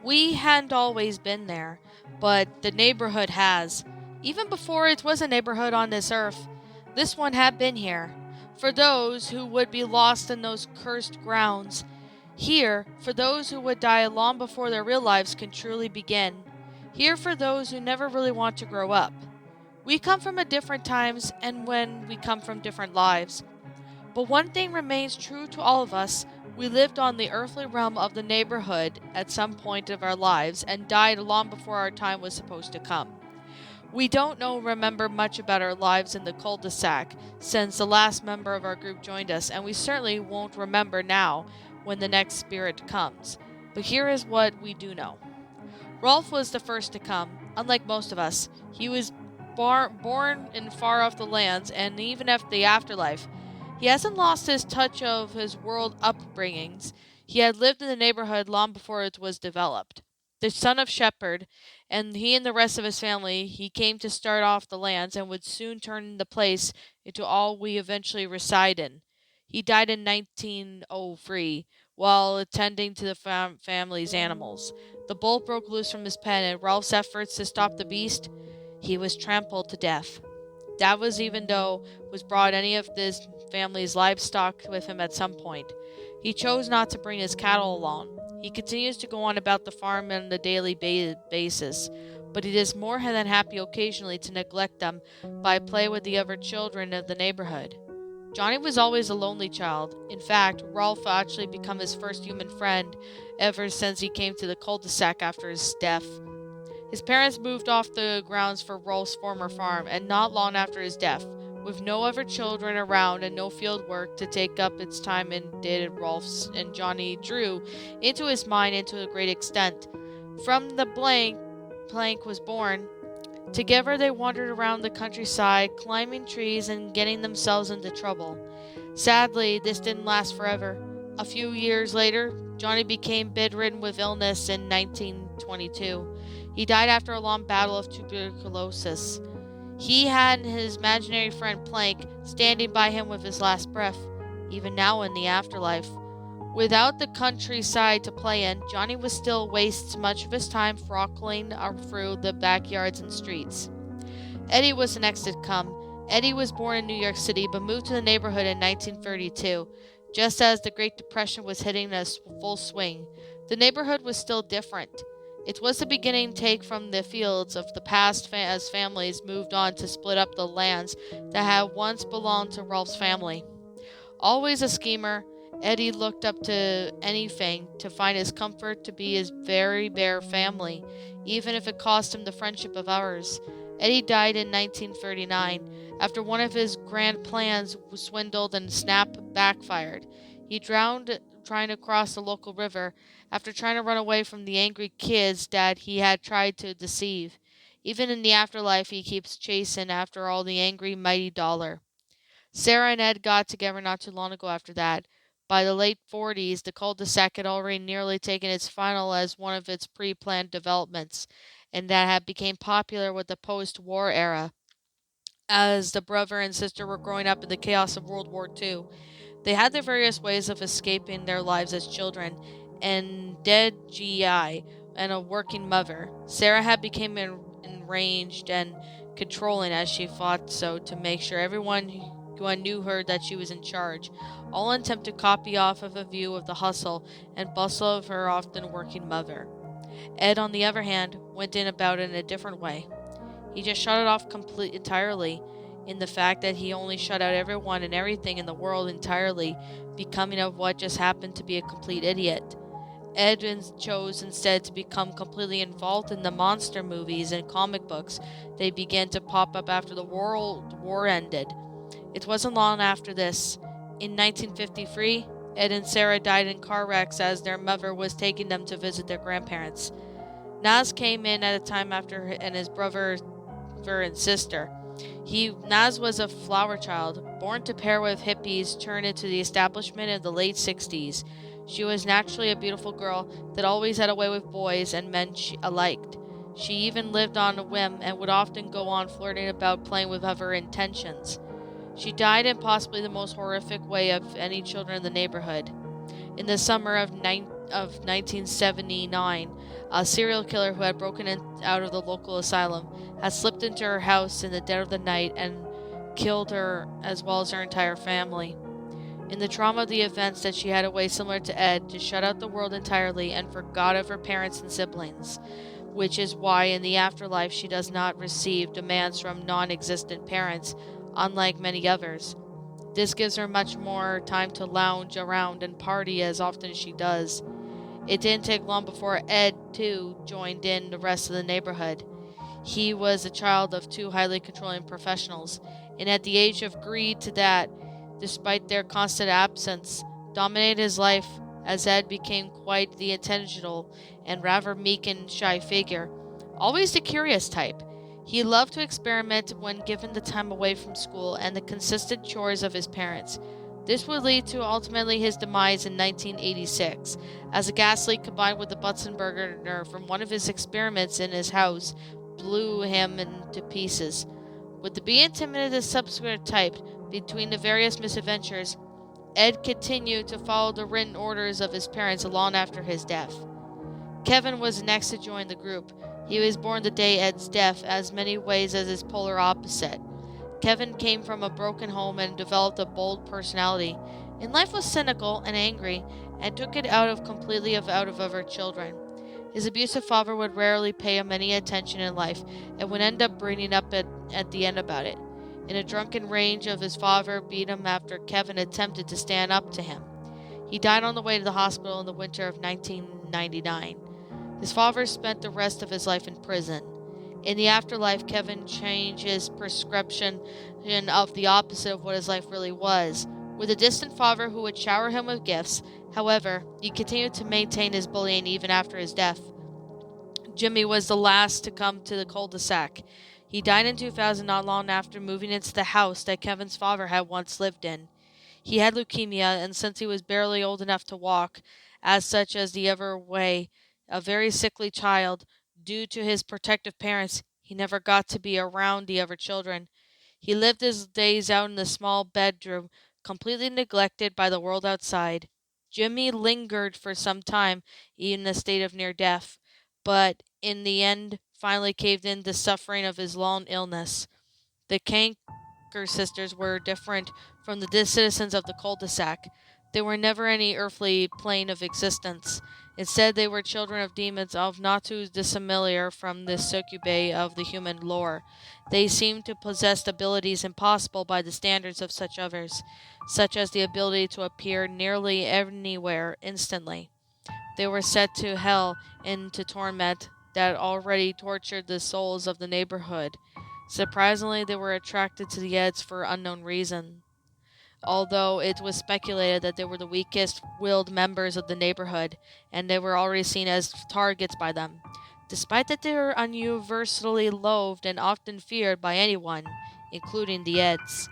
We hadn't always been there, but the neighborhood has. Even before it was a neighborhood on this earth, this one had been here. For those who would be lost in those cursed grounds. Here, for those who would die long before their real lives can truly begin. Here for those who never really want to grow up. We come from a different times and when we come from different lives. But one thing remains true to all of us. We lived on the earthly realm of the neighborhood at some point of our lives and died long before our time was supposed to come. We don't remember much about our lives in the Cul-De-Sac since the last member of our group joined us, and we certainly won't remember now when the next spirit comes. But here is what we do know. Rolf was the first to come. Unlike most of us, he was born in far off the lands, and even after the afterlife, he hasn't lost his touch of his world upbringings. He had lived in the neighborhood long before it was developed. The son of shepherd, and he and the rest of his family, he came to start off the lands and would soon turn the place into all we eventually reside in. He died in 1903 while attending to the family's animals. The bull broke loose from his pen, and Ralph's efforts to stop the beast, he was trampled to death. That was even though was brought any of this family's livestock with him at some point. He chose not to bring his cattle along. He continues to go on about the farm on a daily basis, but he is more than happy occasionally to neglect them by play with the other children of the neighborhood. Johnny was always a lonely child. In fact, Rolf actually became his first human friend ever since he came to the cul-de-sac after his death. His parents moved off the grounds for Rolf's former farm, and not long after his death, with no other children around and no field work to take up its time, and did Rolf's and Johnny drew into his mind to a great extent. From the Plank was born. Together they wandered around the countryside, climbing trees and getting themselves into trouble. Sadly, this didn't last forever. A few years later, Johnny became bedridden with illness in 1922. He died after a long battle of tuberculosis. He had his imaginary friend Plank standing by him with his last breath, even now in the afterlife. Without the countryside to play in, Johnny was still wastes much of his time frolicking through the backyards and streets. Eddy was the next to come. Eddy was born in New York City but moved to the neighborhood in 1932, just as the Great Depression was hitting a full swing. The neighborhood was still different. It was the beginning take from the fields of the past as families moved on to split up the lands that had once belonged to Rolf's family. Always a schemer, Eddy looked up to anything to find his comfort to be his very bare family, even if it cost him the friendship of ours. Eddy died in 1939 after one of his grand plans was swindled and backfired. He drowned trying to cross the local river after trying to run away from the angry kids that he had tried to deceive. Even in the afterlife, he keeps chasing after all the angry, mighty dollar. Sarah and Ed got together not too long ago after that. By the late 40s, the cul-de-sac had already nearly taken its final as one of its pre-planned developments, and that had become popular with the post-war era. As the brother and sister were growing up in the chaos of World War II, they had their various ways of escaping their lives as children, and dead GI and a working mother. Sarah had become enraged and controlling as she fought so to make sure everyone who knew her that she was in charge, all in attempt to copy off of a view of the hustle and bustle of her often working mother. Ed, on the other hand, went in about it in a different way. He just shut it off entirely, in the fact that he only shut out everyone and everything in the world entirely, becoming of what just happened to be a complete idiot. Ed chose instead to become completely involved in the monster movies and comic books they began to pop up after the World War ended. It wasn't long after this. In 1953, Ed and Sarah died in car wrecks as their mother was taking them to visit their grandparents. Naz came in at a time after and his brother and sister. Naz was a flower child, born to pair with hippies turned into the establishment in the late 60s. She was naturally a beautiful girl that always had a way with boys and men alike. She even lived on a whim and would often go on flirting about playing with other intentions. She died in possibly the most horrific way of any children in the neighborhood. In the summer of of 1979, a serial killer who had broken out of the local asylum had slipped into her house in the dead of the night and killed her as well as her entire family. In the trauma of the events that she had a way similar to Ed to shut out the world entirely and forgot of her parents and siblings, which is why in the afterlife she does not receive demands from non-existent parents, unlike many others. This gives her much more time to lounge around and party as often as she does. It didn't take long before Ed, too, joined in the rest of the neighborhood. He was a child of two highly controlling professionals, and at the age of greed to that, despite their constant absence, dominated his life as Ed became quite the intentional and rather meek and shy figure, always the curious type. He loved to experiment when given the time away from school and the consistent chores of his parents. This would lead to ultimately his demise in 1986, as a gas leak combined with the Bunsen burner from one of his experiments in his house blew him into pieces. With the being timid as subsequent type between the various misadventures, Ed continued to follow the written orders of his parents long after his death. Kevin was next to join the group. He was born the day Ed's death, as many ways as his polar opposite. Kevin came from a broken home and developed a bold personality. In life was cynical and angry, and took it completely out of other children. His abusive father would rarely pay him any attention in life, and would end up bringing up at the end about it. In a drunken rage of his father beat him after Kevin attempted to stand up to him. He died on the way to the hospital in the winter of 1999. His father spent the rest of his life in prison. In the afterlife, Kevin changed his prescription of the opposite of what his life really was. With a distant father who would shower him with gifts, however, he continued to maintain his bullying even after his death. Jimmy was the last to come to the Cul-De-Sac. He died in 2000, not long after moving into the house that Kevin's father had once lived in. He had leukemia, and since he was barely old enough to walk, as such as the other way, a very sickly child, due to his protective parents, he never got to be around the other children. He lived his days out in the small bedroom, completely neglected by the world outside. Jimmy lingered for some time, even in a state of near death, but in the end finally caved in the suffering of his long illness. The sisters were different from the citizens of the cul-de-sac. They were never any earthly plane of existence. Instead, they were children of demons of not too dissimilar from the succubae of the human lore. They seemed to possess abilities impossible by the standards of such others, such as the ability to appear nearly anywhere instantly. They were sent to hell into torment that already tortured the souls of the neighborhood. Surprisingly, they were attracted to the Eds for unknown reason, although it was speculated that they were the weakest-willed members of the neighborhood, and they were already seen as targets by them. Despite that, they were universally loathed and often feared by anyone, including the Eds.